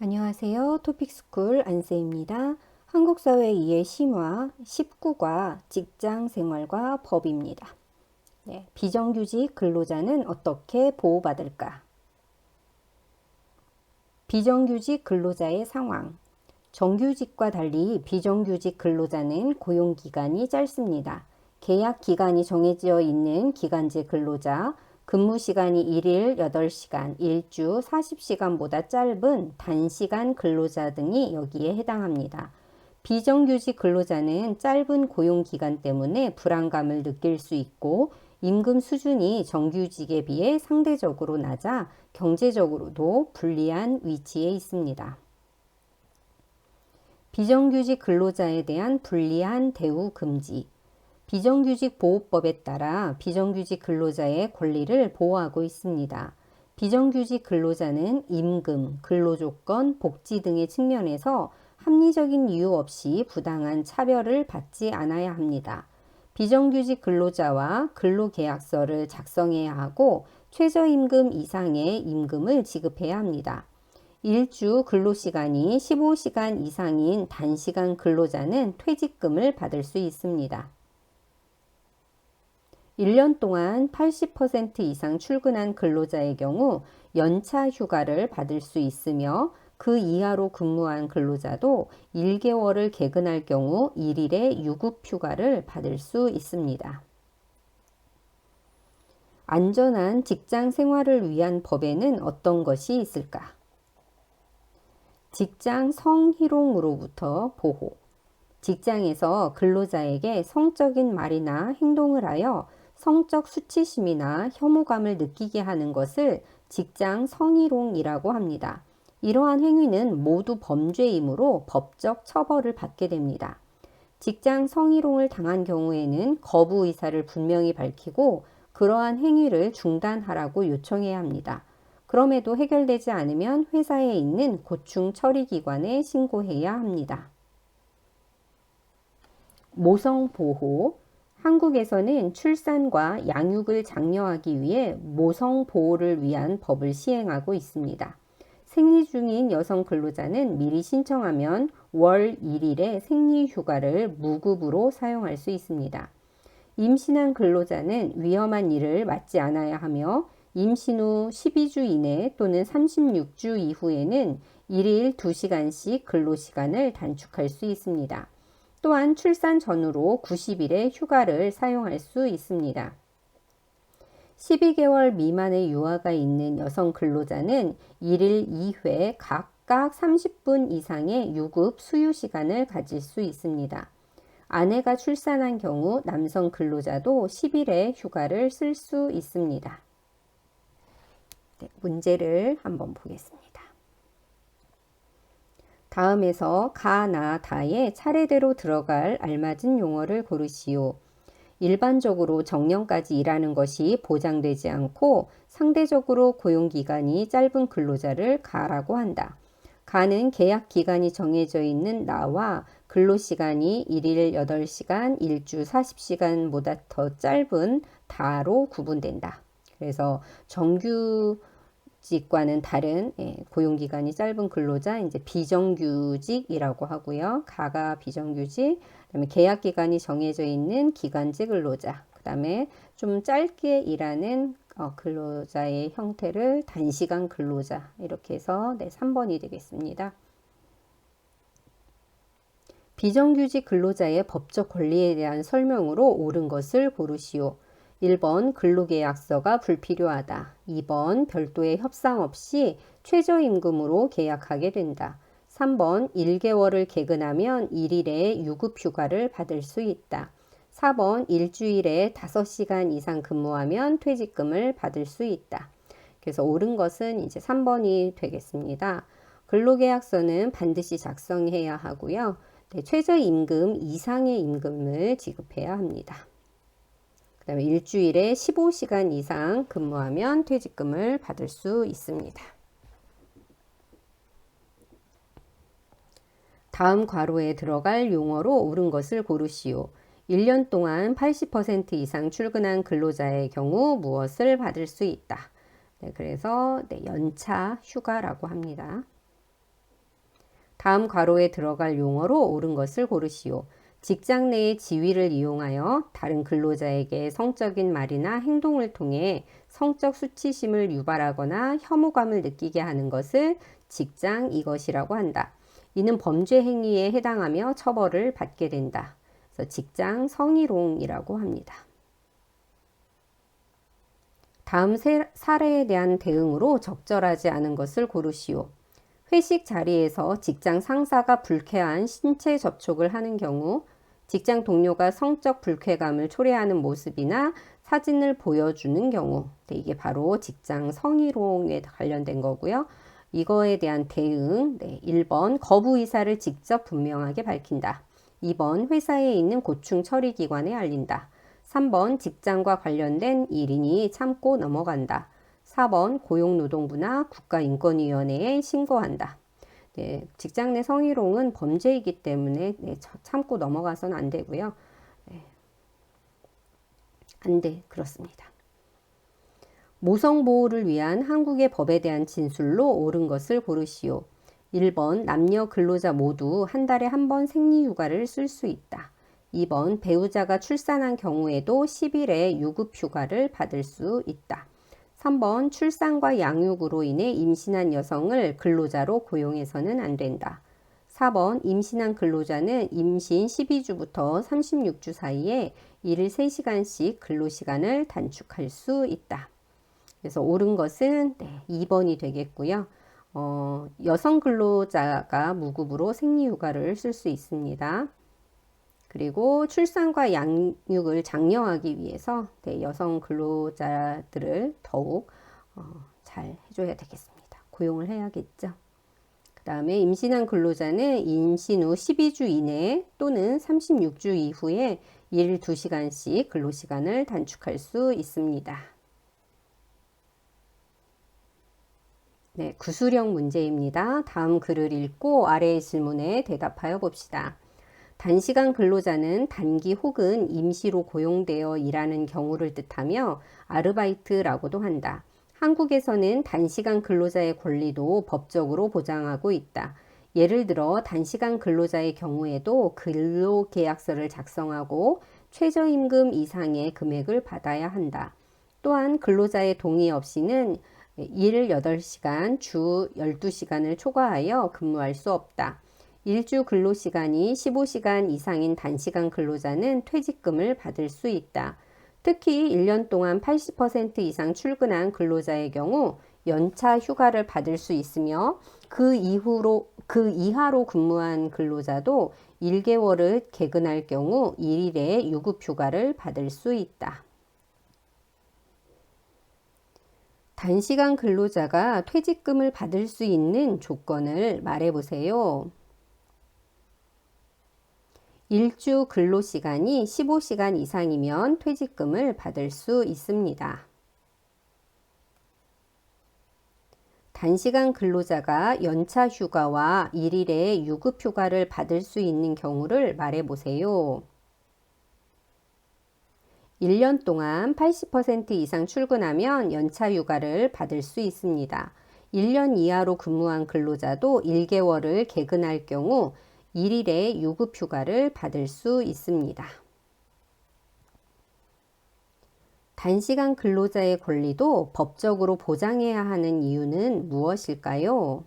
안녕하세요. 토픽스쿨 안쌤입니다. 한국사회 2의 심화 19과 직장생활과 법입니다. 비정규직 근로자는 어떻게 보호받을까? 비정규직 근로자의 상황. 정규직과 달리 비정규직 근로자는 고용기간이 짧습니다. 계약 기간이 정해져 있는 기간제 근로자, 근무 시간이 1일 8시간, 일주 40시간보다 짧은 단시간 근로자 등이 여기에 해당합니다. 비정규직 근로자는 짧은 고용 기간 때문에 불안감을 느낄 수 있고 임금 수준이 정규직에 비해 상대적으로 낮아 경제적으로도 불리한 위치에 있습니다. 비정규직 근로자에 대한 불리한 대우 금지. 비정규직 보호법에 따라 비정규직 근로자의 권리를 보호하고 있습니다. 비정규직 근로자는 임금, 근로조건, 복지 등의 측면에서 합리적인 이유 없이 부당한 차별을 받지 않아야 합니다. 비정규직 근로자와 근로계약서를 작성해야 하고 최저임금 이상의 임금을 지급해야 합니다. 일주 근로시간이 15시간 이상인 단시간 근로자는 퇴직금을 받을 수 있습니다. 1년 동안 80% 이상 출근한 근로자의 경우 연차 휴가를 받을 수 있으며 그 이하로 근무한 근로자도 1개월을 개근할 경우 1일의 유급 휴가를 받을 수 있습니다. 안전한 직장 생활을 위한 법에는 어떤 것이 있을까? 직장 성희롱으로부터 보호. 직장에서 근로자에게 성적인 말이나 행동을 하여 성적 수치심이나 혐오감을 느끼게 하는 것을 직장 성희롱이라고 합니다. 이러한 행위는 모두 범죄이므로 법적 처벌을 받게 됩니다. 직장 성희롱을 당한 경우에는 거부 의사를 분명히 밝히고 그러한 행위를 중단하라고 요청해야 합니다. 그럼에도 해결되지 않으면 회사에 있는 고충 처리기관에 신고해야 합니다. 모성보호. 한국에서는 출산과 양육을 장려하기 위해 모성보호를 위한 법을 시행하고 있습니다. 생리 중인 여성 근로자는 미리 신청하면 월 1일의 생리휴가를 무급으로 사용할 수 있습니다. 임신한 근로자는 위험한 일을 맡지 않아야 하며 임신 후 12주 이내 또는 36주 이후에는 1일 2시간씩 근로시간을 단축할 수 있습니다. 또한 출산 전후로 90일의 휴가를 사용할 수 있습니다. 12개월 미만의 유아가 있는 여성 근로자는 1일 2회 각각 30분 이상의 유급 수유 시간을 가질 수 있습니다. 아내가 출산한 경우 남성 근로자도 10일의 휴가를 쓸 수 있습니다. 문제를 한번 보겠습니다. 다음에서 가, 나, 다에 차례대로 들어갈 알맞은 용어를 고르시오. 일반적으로 정년까지 일하는 것이 보장되지 않고 상대적으로 고용기간이 짧은 근로자를 가라고 한다. 가는 계약 기간이 정해져 있는 나와 근로시간이 1일 8시간, 일주 40시간보다 더 짧은 다로 구분된다. 그래서 정규직과는 다른 고용기간이 짧은 근로자, 이제 비정규직이라고 하고요. 가가 비정규직, 그다음에 계약 기간이 정해져 있는 기간제 근로자, 그다음에 좀 짧게 일하는 근로자의 형태를 단시간 근로자, 이렇게 해서 3번이 되겠습니다. 비정규직 근로자의 법적 권리에 대한 설명으로 옳은 것을 고르시오. 1번 근로계약서가 불필요하다. 2번 별도의 협상 없이 최저임금으로 계약하게 된다. 3번 1개월을 개근하면 1일의 유급휴가를 받을 수 있다. 4번 일주일에 5시간 이상 근무하면 퇴직금을 받을 수 있다. 그래서 옳은 것은 이제 3번이 되겠습니다. 근로계약서는 반드시 작성해야 하고요. 최저임금 이상의 임금을 지급해야 합니다. 그 다음에 일주일에 15시간 이상 근무하면 퇴직금을 받을 수 있습니다. 다음 괄호에 들어갈 용어로 옳은 것을 고르시오. 1년 동안 80% 이상 출근한 근로자의 경우 무엇을 받을 수 있다. 그래서 연차 휴가라고 합니다. 다음 괄호에 들어갈 용어로 옳은 것을 고르시오. 직장 내의 지위를 이용하여 다른 근로자에게 성적인 말이나 행동을 통해 성적 수치심을 유발하거나 혐오감을 느끼게 하는 것을 직장 이것이라고 한다. 이는 범죄 행위에 해당하며 처벌을 받게 된다. 그래서 직장 성희롱이라고 합니다. 다음 사례에 대한 대응으로 적절하지 않은 것을 고르시오. 회식 자리에서 직장 상사가 불쾌한 신체 접촉을 하는 경우, 직장 동료가 성적 불쾌감을 초래하는 모습이나 사진을 보여주는 경우, 이게 바로 직장 성희롱에 관련된 거고요. 이거에 대한 대응, 1번 거부 의사를 직접 분명하게 밝힌다. 2번 회사에 있는 고충 처리 기관에 알린다. 3번 직장과 관련된 일이니 참고 넘어간다. 4번 고용노동부나 국가인권위원회에 신고한다. 직장 내 성희롱은 범죄이기 때문에 참고 넘어가서는 안 되고요. 그렇습니다. 모성 보호를 위한 한국의 법에 대한 진술로 옳은 것을 고르시오. 1번 남녀 근로자 모두 한 달에 한 번 생리휴가를 쓸 수 있다. 2번 배우자가 출산한 경우에도 10일의 유급휴가를 받을 수 있다. 3번 출산과 양육으로 인해 임신한 여성을 근로자로 고용해서는 안 된다. 4번 임신한 근로자는 임신 12주부터 36주 사이에 일일 3시간씩 근로시간을 단축할 수 있다. 그래서 옳은 것은 2번이 되겠고요. 여성 근로자가 무급으로 생리휴가를 쓸 수 있습니다. 그리고 출산과 양육을 장려하기 위해서 여성 근로자들을 더욱 잘 해줘야 되겠습니다. 고용을 해야겠죠. 그 다음에 임신한 근로자는 임신 후 12주 이내 또는 36주 이후에 일 2시간씩 근로시간을 단축할 수 있습니다. 구술형 문제입니다. 다음 글을 읽고 아래의 질문에 대답하여 봅시다. 단시간 근로자는 단기 혹은 임시로 고용되어 일하는 경우를 뜻하며 아르바이트라고도 한다. 한국에서는 단시간 근로자의 권리도 법적으로 보장하고 있다. 예를 들어 단시간 근로자의 경우에도 근로계약서를 작성하고 최저임금 이상의 금액을 받아야 한다. 또한 근로자의 동의 없이는 일 8시간, 주 12시간을 초과하여 근무할 수 없다. 일주 근로시간이 15시간 이상인 단시간 근로자는 퇴직금을 받을 수 있다. 특히 1년 동안 80% 이상 출근한 근로자의 경우 연차 휴가를 받을 수 있으며 그 이하로 근무한 근로자도 1개월을 개근할 경우 1일의 유급휴가를 받을 수 있다. 단시간 근로자가 퇴직금을 받을 수 있는 조건을 말해보세요. 일주 근로시간이 15시간 이상이면 퇴직금을 받을 수 있습니다. 단시간 근로자가 연차 휴가와 1일의 유급휴가를 받을 수 있는 경우를 말해보세요. 1년 동안 80% 이상 출근하면 연차 휴가를 받을 수 있습니다. 1년 이하로 근무한 근로자도 1개월을 개근할 경우 1일의 유급휴가를 받을 수 있습니다. 단시간 근로자의 권리도 법적으로 보장해야 하는 이유는 무엇일까요?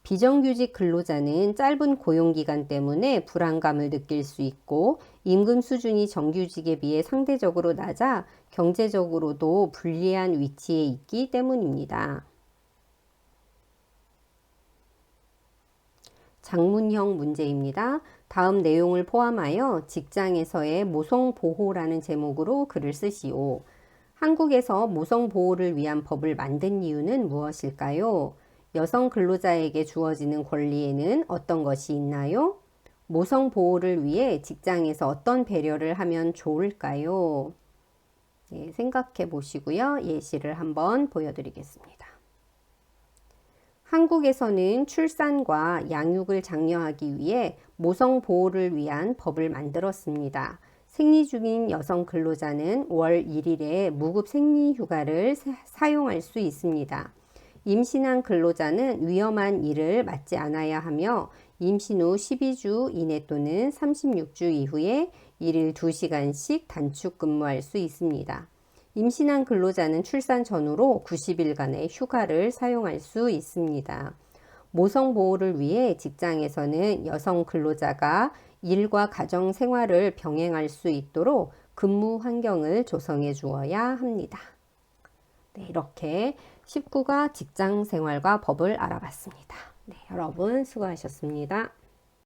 비정규직 근로자는 짧은 고용기간 때문에 불안감을 느낄 수 있고 임금 수준이 정규직에 비해 상대적으로 낮아 경제적으로도 불리한 위치에 있기 때문입니다. 작문형 문제입니다. 다음 내용을 포함하여 직장에서의 모성보호라는 제목으로 글을 쓰시오. 한국에서 모성보호를 위한 법을 만든 이유는 무엇일까요? 여성 근로자에게 주어지는 권리에는 어떤 것이 있나요? 모성보호를 위해 직장에서 어떤 배려를 하면 좋을까요? 생각해 보시고요. 예시를 한번 보여드리겠습니다. 한국에서는 출산과 양육을 장려하기 위해 모성보호를 위한 법을 만들었습니다. 생리 중인 여성 근로자는 월 1일의 무급 생리휴가를 사용할 수 있습니다. 임신한 근로자는 위험한 일을 맡지 않아야 하며 임신 후 12주 이내 또는 36주 이후에 일일 2시간씩 단축 근무할 수 있습니다. 임신한 근로자는 출산 전후로 90일간의 휴가를 사용할 수 있습니다. 모성 보호를 위해 직장에서는 여성 근로자가 일과 가정 생활을 병행할 수 있도록 근무 환경을 조성해 주어야 합니다. 네, 이렇게 19가 직장 생활과 법을 알아봤습니다. 네, 여러분 수고하셨습니다.